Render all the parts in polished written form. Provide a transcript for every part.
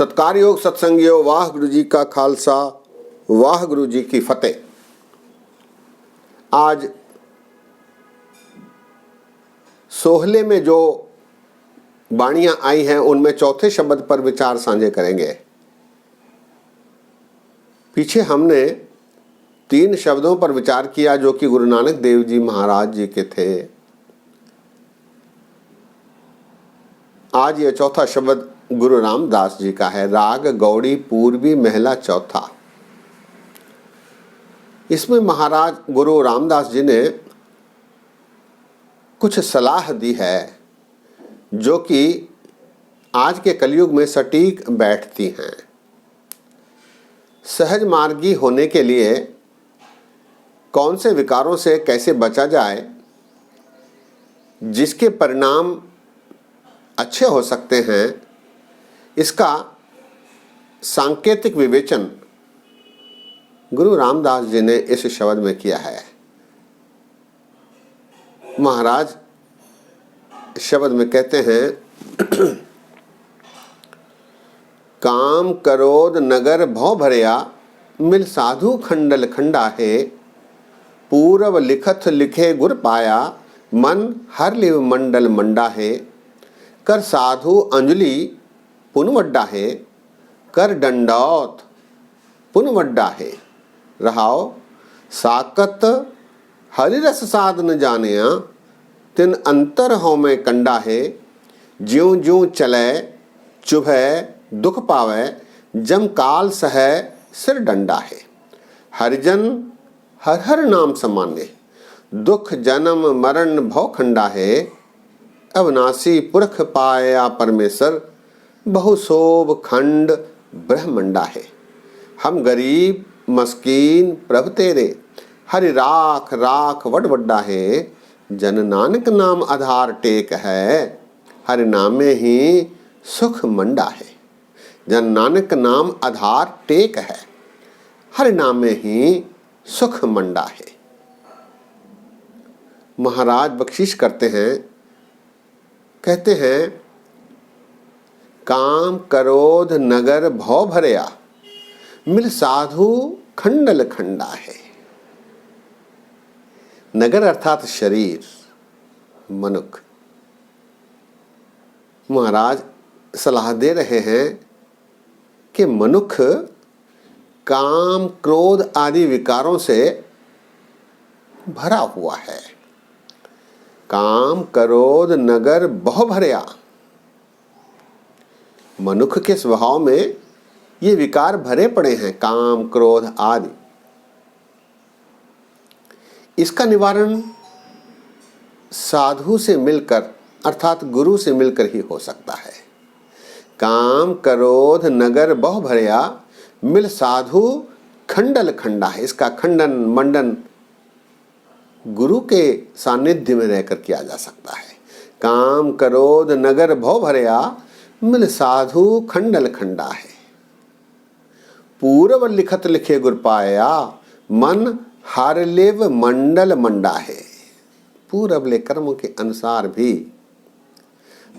सत्कारयोग सत्संगियो, वाह गुरु जी का खालसा, वाह गुरु जी की फतेह। आज सोहले में जो वाणियां आई हैं उनमें चौथे शब्द पर विचार साझे करेंगे। पीछे हमने 3 शब्दों पर विचार किया जो कि गुरु नानक देव जी महाराज जी के थे। आज ये चौथा शब्द गुरु रामदास जी का है। राग गौड़ी पूर्वी महला चौथा। इसमें महाराज गुरु रामदास जी ने कुछ सलाह दी है जो कि आज के कलयुग में सटीक बैठती हैं। सहज मार्गी होने के लिए कौन से विकारों से कैसे बचा जाए जिसके परिणाम अच्छे हो सकते हैं, इसका सांकेतिक विवेचन गुरु रामदास जी ने इस शब्द में किया है। महाराज शब्द में कहते हैं काम करोध नगर भौ भरया, मिल साधु खंडल खंडा है, पूरब लिखत लिखे गुर पाया, मन हर लिव मंडल मंडा है, कर साधु अंजलि पुन वड्डा है, कर दंडौत पुन वड्डा है, रहाओ साकत हरिरस साधन जानिया, तिन अंतर हो में कंडा है, ज्यों ज्यों चले चुभे दुख पावे, जम काल सहे सिर डंडा है, हरिजन हर हर नाम समान्य, दुख जन्म मरण भव खंडा है, अविनाशी पुरख पाया परमेश्वर, बहुशोभ खंड ब्रह्मंडा है, हम गरीब मस्कीन प्रभु तेरे, हरि राख राख वड वड्डा है, जन नानक नाम आधार टेक है, हरि नामे ही सुख मंडा है। जन नानक नाम आधार टेक है, हरि नामे ही सुख मंडा है। महाराज बख्शिश करते हैं, कहते हैं काम क्रोध नगर भौ भरया, मिल साधु खंडल खंडा है। नगर अर्थात शरीर, मनुष्य। महाराज सलाह दे रहे हैं कि मनुष्य काम क्रोध आदि विकारों से भरा हुआ है। काम क्रोध नगर बहु भरया, मनुष्य के स्वभाव में ये विकार भरे पड़े हैं, काम क्रोध आदि। इसका निवारण साधु से मिलकर अर्थात गुरु से मिलकर ही हो सकता है। काम क्रोध नगर बहु भरया, मिल साधु खंडल खंडा है। इसका खंडन मंडन गुरु के सानिध्य में रहकर किया जा सकता है। काम क्रोध नगर भौ भरया, मिल साधु खंडल खंडा है, पूरब लिखत लिखे गुर पाया, मन हर लिव मंडल मंडा है। पूरब ले कर्म के अनुसार भी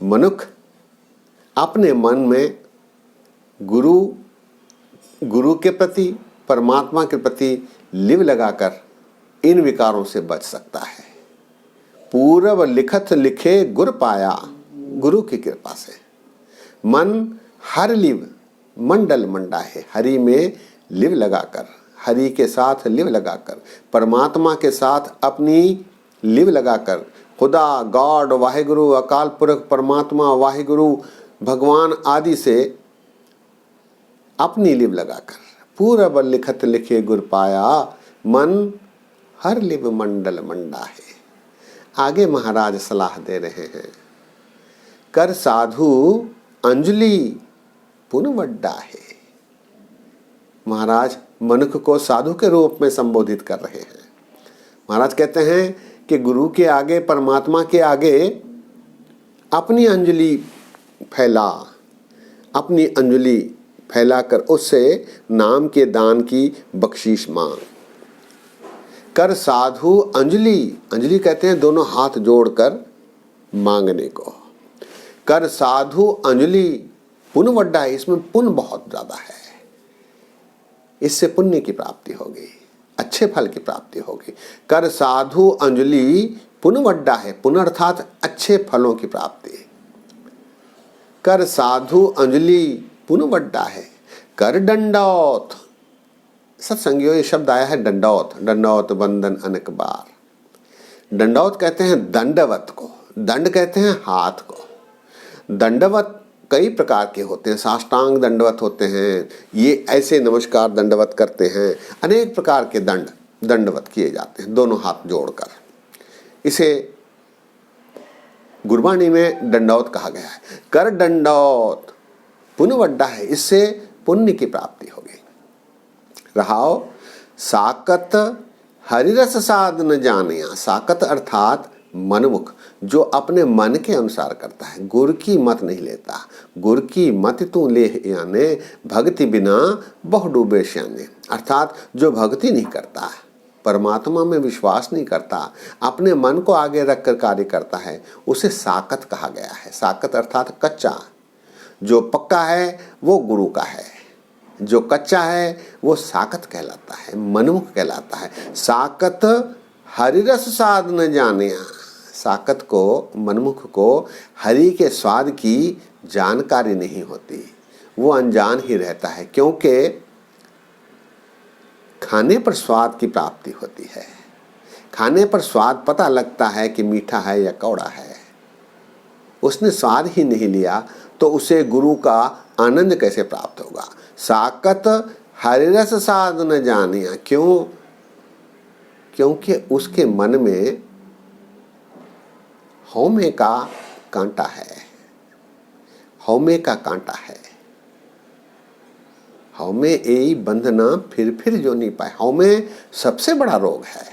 मनुष्य अपने मन में गुरु के प्रति, परमात्मा के प्रति लिव लगाकर इन विकारों से बच सकता है। पूरब लिखत लिखे गुर पाया, गुरु की कृपा से मन हर लिव मंडल मंडा है। हरि में लिव लगाकर, हरि के साथ लिव लगाकर, परमात्मा के साथ अपनी लिव लगाकर, खुदा गॉड वाहिगुरु अकाल पुरख परमात्मा वाहिगुरु भगवान आदि से अपनी लिव लगाकर, पूरब लिखत लिखे गुर पाया, मन हर लिव मंडल मंडा है। आगे महाराज सलाह दे रहे हैं, कर साधु अंजलि पुन वड्डा है। महाराज मनुष्य को साधु के रूप में संबोधित कर रहे हैं। महाराज कहते हैं कि गुरु के आगे, परमात्मा के आगे अपनी अंजलि फैला, अपनी अंजलि फैलाकर उससे नाम के दान की बख्शीश मांग। कर साधु अंजलि, अंजलि कहते हैं दोनों हाथ जोड़कर मांगने को। कर साधु अंजलि पुण्य वड्डा है, इसमें पुण्य बहुत ज्यादा है, इससे पुण्य की प्राप्ति होगी, अच्छे फल की प्राप्ति होगी। कर साधु अंजलि पुण्य वड्डा है, पुण्य अर्थात अच्छे फलों की प्राप्ति। कर साधु अंजलि पुण्य वड्डा है। कर दंडौत, सत्संगियों ये शब्द आया है दंडौत, दंडौत बंदन अनेक बार। दंडौत कहते हैं दंडवत को, दंड कहते हैं हाथ को। दंडवत कई प्रकार के होते हैं, साष्टांग दंडवत होते हैं, ये ऐसे नमस्कार दंडवत करते हैं, अनेक प्रकार के दंडवत किए जाते हैं दोनों हाथ जोड़कर। इसे गुरबाणी में दंडौत कहा गया है। कर दंडौत पुण्य वड्डा है, इससे पुण्य की प्राप्ति होगी। रहाओ साकत हरिरस साध न जानिया। साकत अर्थात मनमुख, जो अपने मन के अनुसार करता है, गुर की मत नहीं लेता। गुर की मत तू ले याने भक्ति बिना बहु डूबे श्याने, अर्थात जो भक्ति नहीं करता, परमात्मा में विश्वास नहीं करता, अपने मन को आगे रखकर कार्य करता है, उसे साकत कहा गया है। साकत अर्थात कच्चा। जो पक्का है वो गुरु का है, जो कच्चा है वो साकत कहलाता है, मनमुख कहलाता है। साकत हरिरस स्वाद न जानिया। साकत को, मनमुख को हरि के स्वाद की जानकारी नहीं होती, वो अनजान ही रहता है, क्योंकि खाने पर स्वाद की प्राप्ति होती है। खाने पर स्वाद पता लगता है कि मीठा है या कौड़ा है। उसने स्वाद ही नहीं लिया तो उसे गुरु का आनंद कैसे प्राप्त होगा। साकत हरिरस स्वाद न जानिया। क्यों? क्योंकि उसके मन में हौमे का कांटा है, हौमे का कांटा है। हौमे यही बंधना फिर जो नहीं पाए। हौमे सबसे बड़ा रोग है।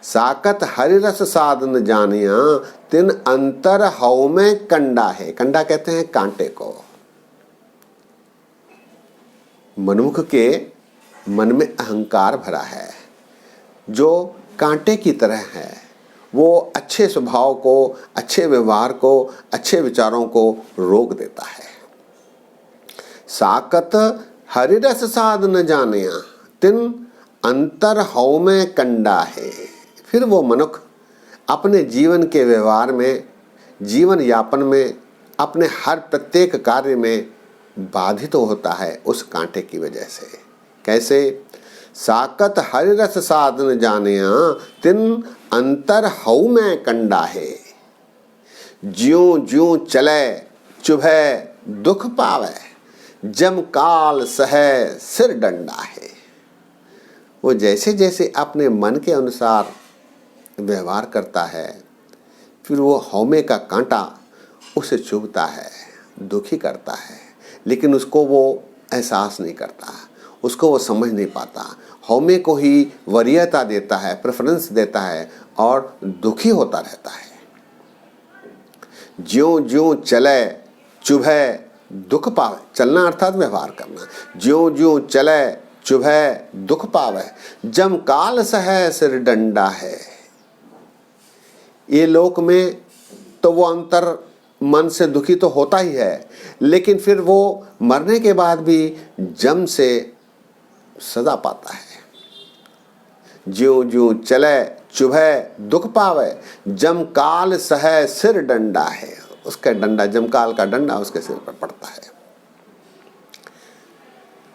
साकत हरिरस साध न जानिया, तिन अंतर हौमे कंडा है। कंडा कहते हैं कांटे को। मनुष्य के मन में अहंकार भरा है, जो कांटे की तरह है। वो अच्छे स्वभाव को, अच्छे व्यवहार को, अच्छे विचारों को रोक देता है। साकत हरिरस साध न जानिया, तिन अंतर हौमे कंडा है। फिर वो मनुष्य अपने जीवन के व्यवहार में, जीवन यापन में, अपने हर प्रत्येक कार्य में बाधित होता है उस कांटे की वजह से। कैसे? साकत हरिरस साध न जानिया, तिन अंतर हौमे कंडा है। ज्यों ज्यों चले चुभे दुख पावे, जम काल सहे सिर डंडा है। वो जैसे जैसे अपने मन के अनुसार व्यवहार करता है, फिर वो हौमे का कांटा उसे चुभता है, दुखी करता है, लेकिन उसको वो एहसास नहीं करता, उसको वो समझ नहीं पाता। हौमे को ही वरीयता देता है, प्रेफरेंस देता है और दुखी होता रहता है। ज्यों ज्यों चले चुभे दुख पावे। चलना अर्थात व्यवहार करना। ज्यों ज्यों चले चुभे दुख पावे, जम काल सहे सिर डंडा है। ये लोक में तो वो अंतर मन से दुखी तो होता ही है, लेकिन फिर वो मरने के बाद भी जम से सजा पाता है। ज्यों ज्यों चले चुभे दुख पावे, जम काल सहे सिर डंडा है। उसका डंडा, जमकाल का डंडा उसके सिर पर पड़ता है।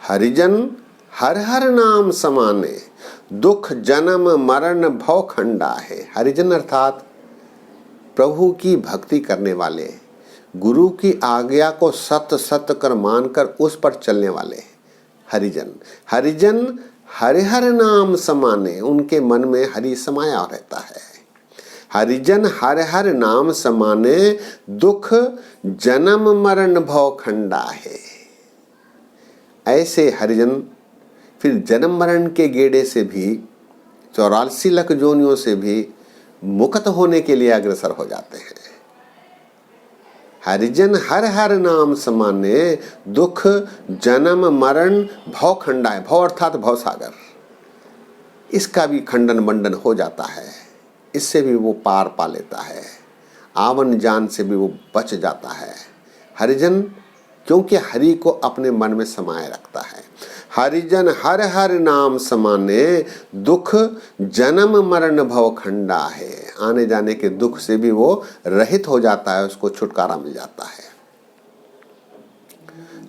हरिजन हर हर नाम समाने, दुख जन्म मरण भव खंडा है। हरिजन अर्थात प्रभु की भक्ति करने वाले, गुरु की आज्ञा को सत्य सत्य कर मानकर उस पर चलने वाले हरिजन। हरिजन हरि हर नाम समाने, उनके मन में हरि समाया रहता है। हरिजन हर हर नाम समाने, दुख जन्म मरण भव खंडा है। ऐसे हरिजन फिर जन्म मरण के गेड़े से भी, 84 लाख जोनियों से भी मुक्त होने के लिए अग्रसर हो जाते हैं। हरिजन हर हर नाम समाने, दुख जन्म मरण भव खंडा है। भव अर्थात भव सागर, इसका भी खंडन मंडन हो जाता है, इससे भी वो पार पा लेता है। आवन जान से भी वो बच जाता है। हरिजन क्योंकि हरि को अपने मन में समाये रखता है। हरिजन हर हर नाम समाने, दुख जन्म मरण भव खंडा है। आने जाने के दुख से भी वो रहित हो जाता है, उसको छुटकारा मिल जाता है।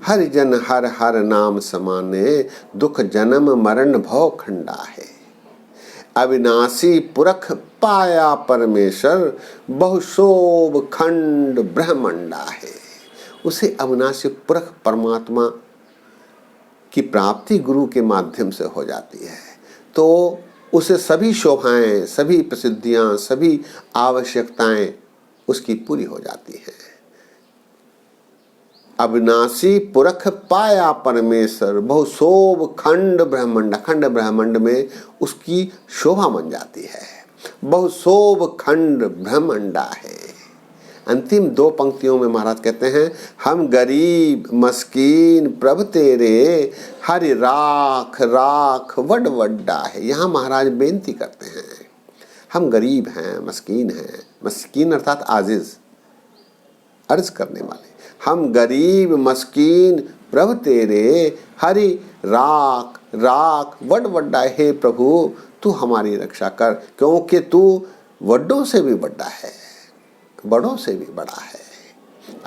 हरिजन हर हर नाम समाने, दुख जन्म मरण भव खंडा है। अविनाशी पुरख पाया परमेश्वर, बहुशोभ खंड ब्रह्मंडा है। उसे अविनाशी पुरख परमात्मा की प्राप्ति गुरु के माध्यम से हो जाती है, तो उसे सभी शोभाएं, सभी प्रसिद्धियां, सभी आवश्यकताएं उसकी पूरी हो जाती हैं। अविनाशी पुरख पाया परमेश्वर, बहुशोभ खंड ब्रह्मंड, खंड ब्रह्मंड में उसकी शोभा बन जाती है। बहुशोभ खंड ब्रह्मंडा है। अंतिम दो पंक्तियों में महाराज कहते हैं, हम गरीब मस्कीन प्रभु तेरे, हरि राख राख वड वड्डा है। यहाँ महाराज बेनती करते हैं, हम गरीब हैं, मस्कीन हैं। मस्कीन अर्थात आजिज, अर्ज करने वाले। हम गरीब मस्कीन प्रभु तेरे, हरि राख राख वड वड्डा है। प्रभु तू हमारी रक्षा कर, क्योंकि तू वड्डों से भी बड़ा है, बड़ों से भी बड़ा है।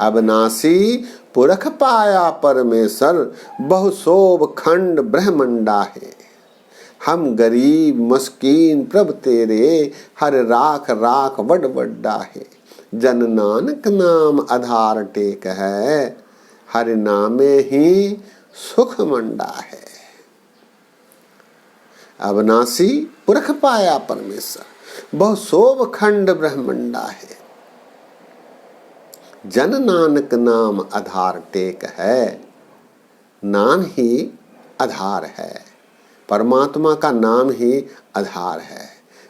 अविनाशी पुरख पाया परमेश्वर, बहुशोभ खंड ब्रह्मंडा है। हम गरीब मस्कीन प्रभु तेरे, हर राख राख वड वड्डा है। जन नानक नाम आधार टेक है, हरि नामे ही सुख मंडा है। अविनाशी पुरख पाया परमेश्वर, बहुशोभ खंड ब्रह्मंडा है। जन नानक नाम आधार टेक है। नाम ही आधार है, परमात्मा का नाम ही आधार है,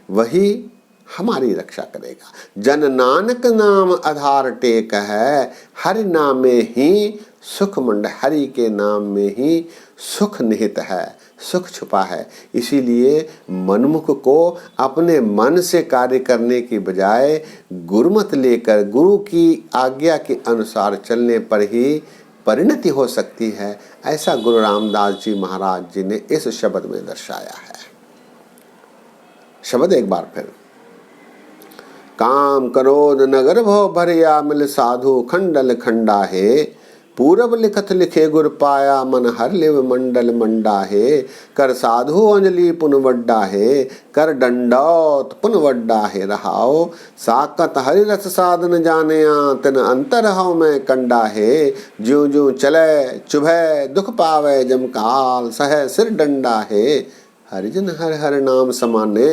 वही हमारी रक्षा करेगा। जन नानक नाम आधार टेक है, हरि नामे ही सुख मंड। हरि के नाम में ही सुख निहित है, सुख छुपा है। इसीलिए मनमुख को अपने मन से कार्य करने की बजाय गुरुमत लेकर गुरु की आज्ञा के अनुसार चलने पर ही परिणति हो सकती है। ऐसा गुरु रामदास जी महाराज जी ने इस शब्द में दर्शाया है। शब्द एक बार फिर, काम क्रोध नगर भव भरिया, मिल साधु खंडल खंडा है। पूरब लिखत लिखे गुर पाया, मन हर लिव मंडल मंडा है। कर साधु अंजलि पुन वड्डा है, कर दंडौत पुन वड्डा है। रहाओ साकत हरि रस साधन जानिया, तिन अंतर हव में कंडा है। ज्यों ज्यों चले चुभे दुख पावे, जम काल सह सिर डंडा है। हरिजन हर हर नाम समाने,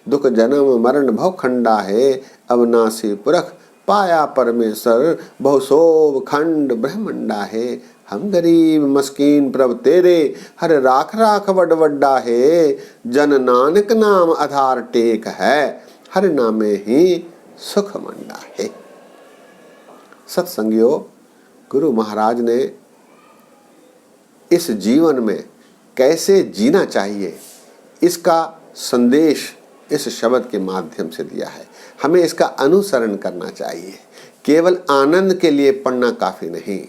दुख जन्म मरण भव खंडा है। अविनाशी पुरख पाया परमेश्वर, बहुशोभ खंड ब्रह्मंडा है। हम गरीब मस्कीन प्रभु तेरे, हर राख राख वड वड्डा है। जन नानक नाम आधार टेक है, हर नामे ही सुख मंडा है। सत्संगियों, गुरु महाराज ने इस जीवन में कैसे जीना चाहिए, इसका संदेश इस शब्द के माध्यम से दिया है। हमें इसका अनुसरण करना चाहिए। केवल आनंद के लिए पढ़ना काफी नहीं,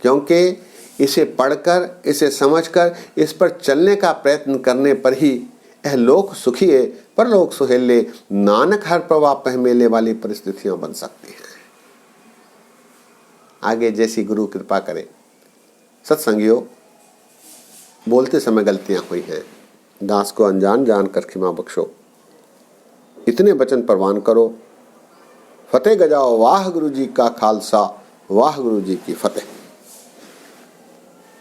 क्योंकि इसे पढ़कर, इसे समझकर, इस पर चलने का प्रयत्न करने पर ही यह लोक सुखिए परलोक सुहेले, नानक हर प्रवाह पहमेले वाली परिस्थितियां बन सकती हैं। आगे जैसी गुरु कृपा करे। सत्संगियों, बोलते समय गलतियां हुई हैं, दास को अनजान जानकर क्षमा बख्शो। इतने वचन परवान करो। फतेह गजाओ। वाह गुरु जी का खालसा, वाह गुरु जी की फतेह।